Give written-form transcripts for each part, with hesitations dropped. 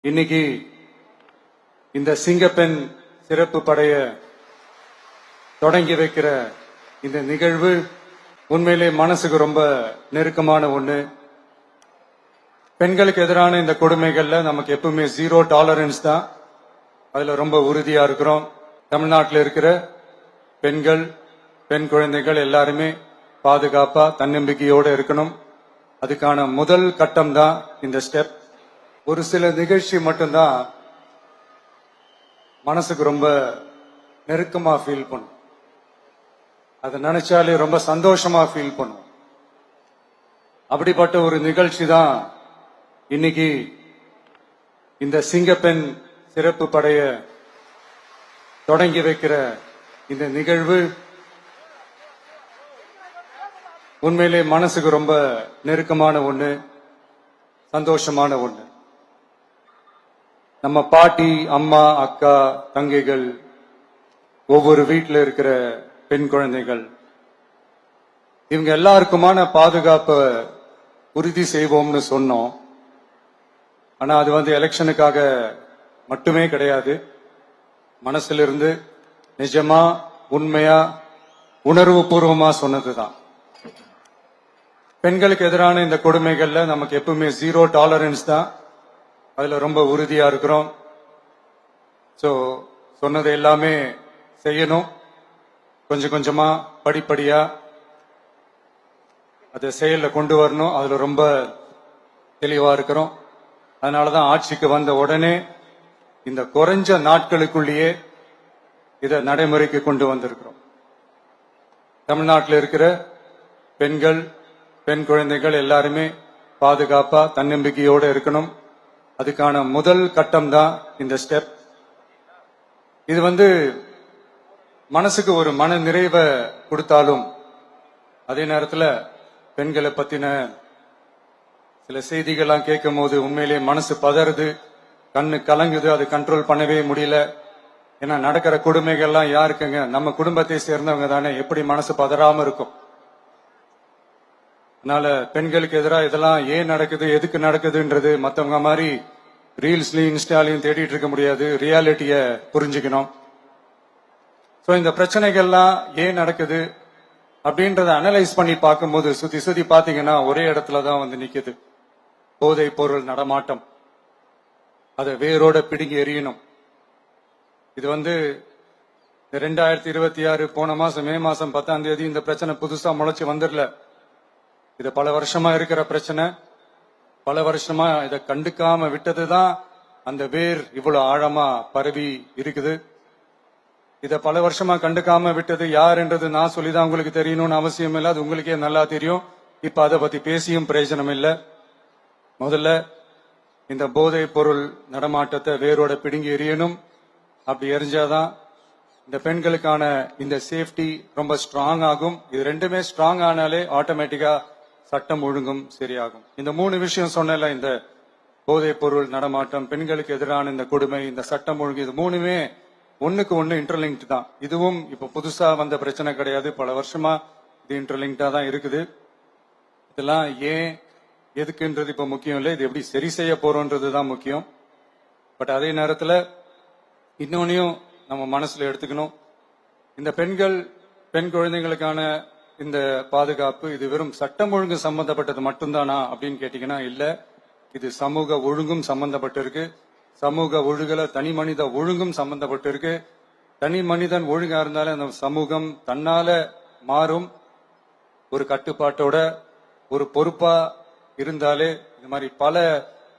இன்னைக்கு இந்த சிங்கப்பெண் சிறப்பு படைய தொடங்கி வைக்கிற இந்த நிகழ்வு உண்மையிலே மனசுக்கு ரொம்ப நெருக்கமான ஒண்ணு. பெண்களுக்கு எதிரான இந்த கொடுமைகள்ல நமக்கு எப்பவுமே 0 டாலரன்ஸ் தான். அதுல ரொம்ப உறுதியா இருக்கிறோம். தமிழ்நாட்டில் இருக்கிற பெண்கள், பெண் குழந்தைகள் எல்லாருமே பாதுகாப்பா தன்னம்பிக்கையோட இருக்கணும். அதுக்கான முதல் கட்டம் தான் இந்த ஸ்டெப். ஒரு சில நிகழ்ச்சி மட்டும்தான் மனசுக்கு ரொம்ப நெருக்கமா ஃபீல் பண்ணும். அதை நினைச்சாலே ரொம்ப சந்தோஷமா ஃபீல் பண்ணும். அப்படிப்பட்ட ஒரு நிகழ்ச்சி தான் இன்னைக்கு இந்த சிங்கப்பெண் சிறப்பு படைய தொடங்கி வைக்கிற இந்த நிகழ்வு உண்மையிலே மனசுக்கு ரொம்ப நெருக்கமான ஒண்ணு, சந்தோஷமான ஒண்ணு. நம்ம பாட்டி, அம்மா, அக்கா, தங்கைகள், ஒவ்வொரு வீட்டில் இருக்கிற பெண் குழந்தைகள், இவங்க எல்லாருக்குமான பாதுகாப்பை உறுதி செய்வோம்னு சொன்னோம். ஆனா அது எலெக்ஷனுக்காக மட்டுமே கிடையாது. மனசிலிருந்து நிஜமா, உண்மையா, உணர்வு பூர்வமா சொன்னதுதான். பெண்களுக்கு எதிரான இந்த கொடுமைகள்ல நமக்கு எப்பவுமே 0 டாலரன்ஸ் தான். அதுல ரொம்ப உறுதியா இருக்கிறோம். சோ சொன்னது எல்லாமே செய்யணும். கொஞ்சம் கொஞ்சமா, படிப்படியா அதை செயல்ல கொண்டு வரணும். அதுல ரொம்ப தெளிவா இருக்கிறோம். அதனாலதான் ஆட்சிக்கு வந்த உடனே இந்த குறைஞ்ச நாட்களுக்குள்ளேயே இதை நடைமுறைக்கு கொண்டு வந்திருக்கிறோம். தமிழ்நாட்டில் இருக்கிற பெண்கள், பெண் குழந்தைகள் எல்லாருமே பாதுகாப்பா தன்னம்பிக்கையோட இருக்கணும். அதுக்கான முதல் கட்டம் தான் இந்த ஸ்டெப். இது மனசுக்கு ஒரு மன நிறைவை கொடுத்தாலும் அதே நேரத்தில் பெண்களை பத்தின சில செய்திகள்லாம் கேட்கும் போது உண்மையிலேயே மனசு பதறுது, கண்ணு கலங்குது. அது கண்ட்ரோல் பண்ணவே முடியல. ஏன்னா நடக்கிற கொடுமைகள்லாம் யாருக்குங்க? நம்ம குடும்பத்தை சேர்ந்தவங்க தானே. எப்படி மனசு பதறாம இருக்கும்? அதனால பெண்களுக்கு எதிராக இதெல்லாம் ஏன் நடக்குது, எதுக்கு நடக்குதுன்றது மற்றவங்க மாதிரி ரீல்ஸ்லயும் இன்ஸ்டாலையும் தேடிட்டு இருக்க முடியாது. ரியாலிட்டிய புரிஞ்சுக்கணும். சோ இந்த பிரச்சனைகள்லாம் ஏன் நடக்குது அப்படின்றத அனலைஸ் பண்ணி பார்க்கும்போது சுத்தி சுத்தி பாத்தீங்கன்னா ஒரே இடத்துலதான் நிக்குது. போதை பொருள் நடமாட்டம். அதை வேரோட பிடுங்கி எறியணும். இது 2026 போன மாசம் மே மாசம் 10ஆம் தேதி இந்த பிரச்சனை புதுசா முளைச்சு வந்துடல. இது பல வருஷமா இருக்கிற பிரச்சனை. பல வருஷமா இதை கண்டுக்காம விட்டதுதான் அந்த வேர் இவ்வளவு ஆழமா பரவி இருக்குது. இத பல வருஷமா கண்டுக்காம விட்டது யாருன்றது நான் சொல்லிதான் உங்களுக்கு தெரியணும்னு அவசியம் இல்லை. அது உங்களுக்கே நல்லா தெரியும். இப்ப அதை பத்தி பேசியும் பிரயோஜனம் இல்லை. முதல்ல இந்த போதை பொருள் நடமாட்டத்தை வேரோட பிடுங்கி எறியணும். அப்படி எரிஞ்சாதான் இந்த பெண்களுக்கான இந்த சேஃப்டி ரொம்ப ஸ்ட்ராங் ஆகும். இது ரெண்டுமே ஸ்ட்ராங் ஆனாலே ஆட்டோமேட்டிக்கா சட்டம் ஒழுங்கும் சரியாகும். இந்த 3 விஷயம் சொன்னல, இந்த போதை பொருள் நடமாட்டம், பெண்களுக்கு எதிரான இந்த கொடுமை, இந்த சட்டம் ஒழுங்கு, இது 3மே ஒண்ணுக்கு ஒண்ணு இன்டர்லிங்க்ட் தான். இதுவும் இப்ப புதுசா வந்த பிரச்சனை கிடையாது. பல வருஷமா இது இன்டர்லிங்க்டா தான் இருக்குது. இதெல்லாம் ஏன் எதுக்குன்றது இப்ப முக்கியம் இல்லை. இது எப்படி சரி செய்ய போறோம்ன்றதுதான் முக்கியம். பட் அதே நேரத்துல இன்னொன்னையும் நம்ம மனசுல எடுத்துக்கணும். இந்த பெண் குழந்தைங்களுக்கான இந்த பாதுகாப்பு இது வெறும் சட்டம் ஒழுங்கு சம்பந்தப்பட்டது மட்டும்தானா அப்படின்னு கேட்டீங்கன்னா இல்ல. இது சமூக ஒழுங்கும் சம்பந்தப்பட்டிருக்கு. சமூக ஒழுங்குல தனி மனித ஒழுங்கும் சம்பந்தப்பட்டிருக்கு. தனி மனிதன் ஒழுங்கா இருந்தாலே அந்த சமூகம் தன்னால மாறும். ஒரு கட்டுப்பாட்டோட, ஒரு பொறுப்பா இருந்தாலே இந்த மாதிரி பல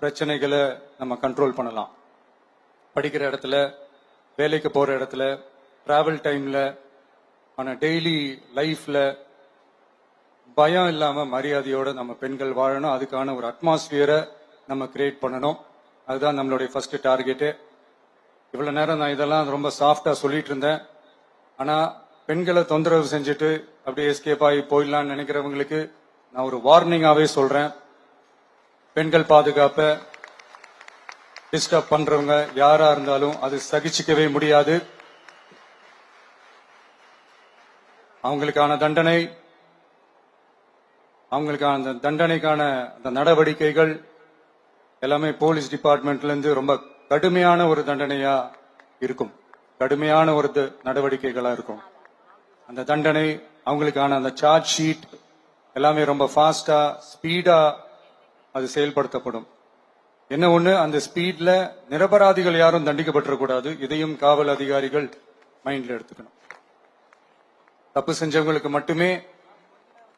பிரச்சனைகளை நம்ம கண்ட்ரோல் பண்ணலாம். படிக்கிற இடத்துல, வேலைக்கு போற இடத்துல, டிராவல் டைம்ல, ஆனா டெய்லி லைஃப்ல பயம் இல்லாம மரியாதையோட நம்ம பெண்கள் வாழணும். அதுக்கான ஒரு அட்மாஸ்பியரை நம்ம கிரியேட் பண்ணணும். அதுதான் நம்மளுடைய ஃபர்ஸ்ட் டார்கெட்டு. இவ்வளவு நேரம் நான் இதெல்லாம் ரொம்ப சாஃப்டா சொல்லிட்டு இருந்தேன். ஆனா பெண்களை தொந்தரவு செஞ்சுட்டு அப்படியே எஸ்கேப் ஆகி போயிடலாம்னு நினைக்கிறவங்களுக்கு நான் ஒரு வார்னிங்காவே சொல்றேன். பெண்கள் பாதுகாப்பை டிஸ்டர்ப் பண்றவங்க யாரா இருந்தாலும் அது சகிச்சுக்கவே முடியாது. அவங்களுக்கான தண்டனைக்கான அந்த நடவடிக்கைகள் எல்லாமே போலீஸ் டிபார்ட்மெண்ட்ல இருந்து ரொம்ப கடுமையான ஒரு தண்டனையா இருக்கும், கடுமையான ஒரு நடவடிக்கைகளா இருக்கும். அந்த தண்டனை அவங்களுக்கான அந்த சார்ஜ் ஷீட் எல்லாமே ரொம்ப ஃபாஸ்டா ஸ்பீடா அது செயல்படுத்தப்படும். என்ன ஒண்ணு, அந்த ஸ்பீட்ல நிரபராதிகள் யாரும் தண்டிக்கப்பட்டிருக்கூடாது. இதையும் காவல் அதிகாரிகள் மைண்ட்ல எடுத்துக்கணும். தப்பு செஞ்சவங்களுக்கு மட்டுமே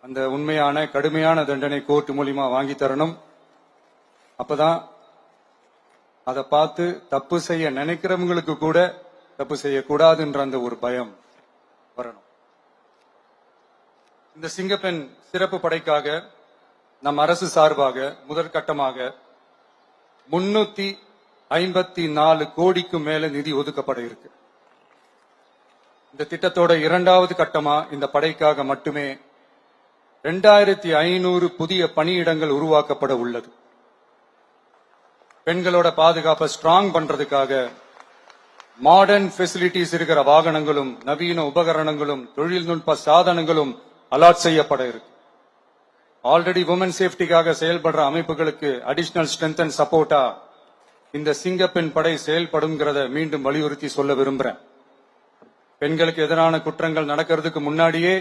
அந்த உண்மையான கடுமையான தண்டனை கோர்ட் மூலியமா வாங்கி தரணும். அப்பதான் அதை பார்த்து தப்பு செய்ய நினைக்கிறவங்களுக்கு கூட தப்பு செய்யக்கூடாதுன்ற அந்த ஒரு பயம் வரணும். இந்த சிங்கப்பெண் சிறப்பு படைக்காக நம் அரசு சார்பாக முதற்கட்டமாக 354 கோடிக்கு மேல நிதி ஒதுக்கப்பட இருக்கு. இந்த திட்டத்தோட இரண்டாவது கட்டமா இந்த படைக்காக மட்டுமே 2500 புதிய பணியிடங்கள் உருவாக்கப்பட உள்ளது. பெண்களோட பாதுகாப்பை ஸ்ட்ராங் பண்றதுக்காக மாடர்ன் ஃபெசிலிட்டிஸ் இருக்கிற வாகனங்களும் நவீன உபகரணங்களும் தொழில்நுட்ப சாதனங்களும் அலாட் செய்யப்பட இருக்கு. ஆல்ரெடி உமன் சேஃப்டிக்காக செயல்படுற அமைப்புகளுக்கு அடிஷனல் ஸ்ட்ரென்த் அண்ட் சப்போர்ட்டா இந்த சிங்கப்பெண் படை செயல்படுங்கிறத மீண்டும் வலியுறுத்தி சொல்ல விரும்புறேன். பெண்களுக்கு எதிரான குற்றங்கள் நடக்கிறதுக்கு முன்னாடியே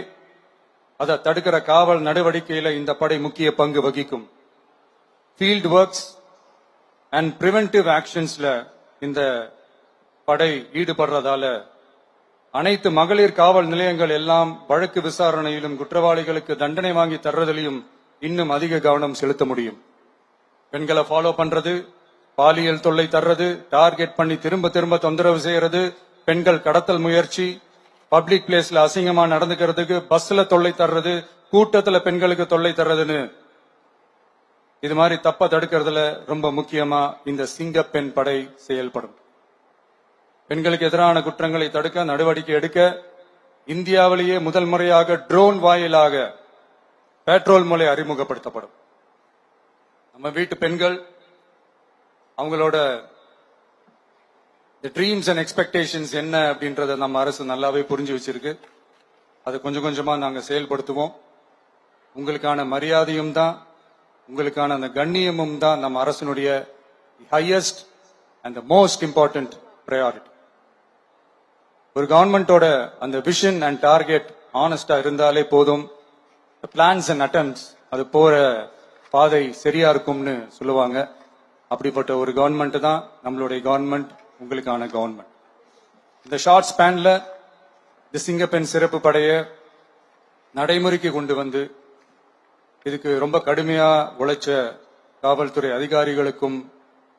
அதை தடுக்கிற காவல் நடவடிக்கையில இந்த படை முக்கிய பங்கு வகிக்கும். ஃபீல்ட் ஒர்க்ஸ் அண்ட் பிரிவென்டிவ் ஆக்ஷன்ஸ்ல இந்த படை ஈடுபடுறதால அனைத்து மகளிர் காவல் நிலையங்கள் எல்லாம் வழக்கு விசாரணையிலும் குற்றவாளிகளுக்கு தண்டனை வாங்கி தர்றதிலையும் இன்னும் அதிக கவனம் செலுத்த முடியும். பெண்களை ஃபாலோ பண்றது, பாலியல் தொல்லை தர்றது, டார்கெட் பண்ணி திரும்ப திரும்ப தொந்தரவு செய்யறது, பெண்கள் கடத்தல் முயற்சி, பப்ளிக் பிளேஸ்ல அசிங்கமா நடந்துக்கிறதுக்கு பஸ்ல தொல்லை தர்றது, கூட்டத்துல பெண்களுக்கு தொல்லை தர்றதுன்னு இது மாதிரி தப்ப தடுக்கிறதுல ரொம்ப முக்கியமா இந்த சிங்கப்பெண் படை செயல்படும். பெண்களுக்கு எதிரான குற்றங்களை தடுக்க நடவடிக்கை எடுக்க இந்தியாவிலேயே முதல் முறையாக ட்ரோன் வாயிலாக பெட்ரோல் மூலை அறிமுகப்படுத்தப்படும். நம்ம வீட்டு பெண்கள் அவங்களோட ட்ரீம்ஸ் அண்ட் எக்ஸ்பெக்டேஷன்ஸ் என்ன அப்படின்றத நம்ம அரசு நல்லாவே புரிஞ்சு வச்சிருக்கு. அதை கொஞ்சம் கொஞ்சமா நாங்க செயல்படுத்துவோம். உங்களுக்கான மரியாதையும் தான், உங்களுக்கான அந்த கண்ணியமும் தான் நம்ம அரசினுடைய highest and most important priority. ஒரு கவர்மெண்டோட அந்த விஷன் அண்ட் டார்கெட் ஆனஸ்டா இருந்தாலே போதும். பிளான்ஸ் அண்ட் அட்டெம்ப்ட்ஸ் அது போற பாதை சரியா இருக்கும்னு சொல்லுவாங்க. அப்படிப்பட்ட ஒரு கவர்மெண்ட் தான் நம்மளுடைய கவர்மெண்ட், உங்களுக்கான கவர்மெண்ட். இந்த ஷார்ட் ஸ்பேன்ல இந்த சிங்கப்பெண் சிறப்பு படைய நடைமுறைக்கு கொண்டு வந்து இதுக்கு ரொம்ப கடுமையா உழைச்ச காவல்துறை அதிகாரிகளுக்கும்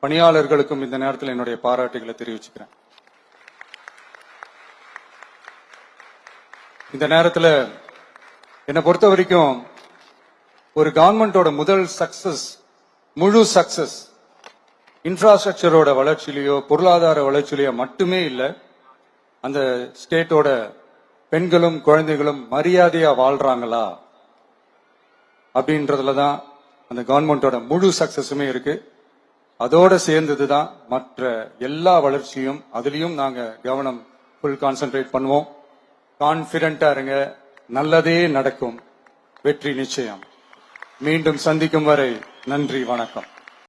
பணியாளர்களுக்கும் இந்த நேரத்தில் என்னுடைய பாராட்டுகளை தெரிவிச்சுக்கிறேன். இந்த நேரத்தில் என்னை பொறுத்த வரைக்கும் ஒரு கவர்மெண்டோட முதல் சக்சஸ், முழு சக்சஸ் இன்ஃப்ராஸ்ட்ரக்சரோட வளர்ச்சியிலையோ பொருளாதார வளர்ச்சியிலையோ மட்டுமே இல்லை, அந்த ஸ்டேட்டோட பெண்களும் குழந்தைகளும் மரியாதையா வாழ்றாங்களா அப்படின்றதுல தான் அந்த கவர்மெண்டோட முழு சக்சஸுமே இருக்கு. அதோட சேர்ந்ததுதான் மற்ற எல்லா வளர்ச்சியும். அதுலயும் நாங்க கவனம் ஃபுல் கான்சென்ட்ரேட் பண்ணுவோம். கான்பிடென்டா இருங்க, நல்லதே நடக்கும், வெற்றி நிச்சயம். மீண்டும் சந்திக்கும் வரை நன்றி, வணக்கம்.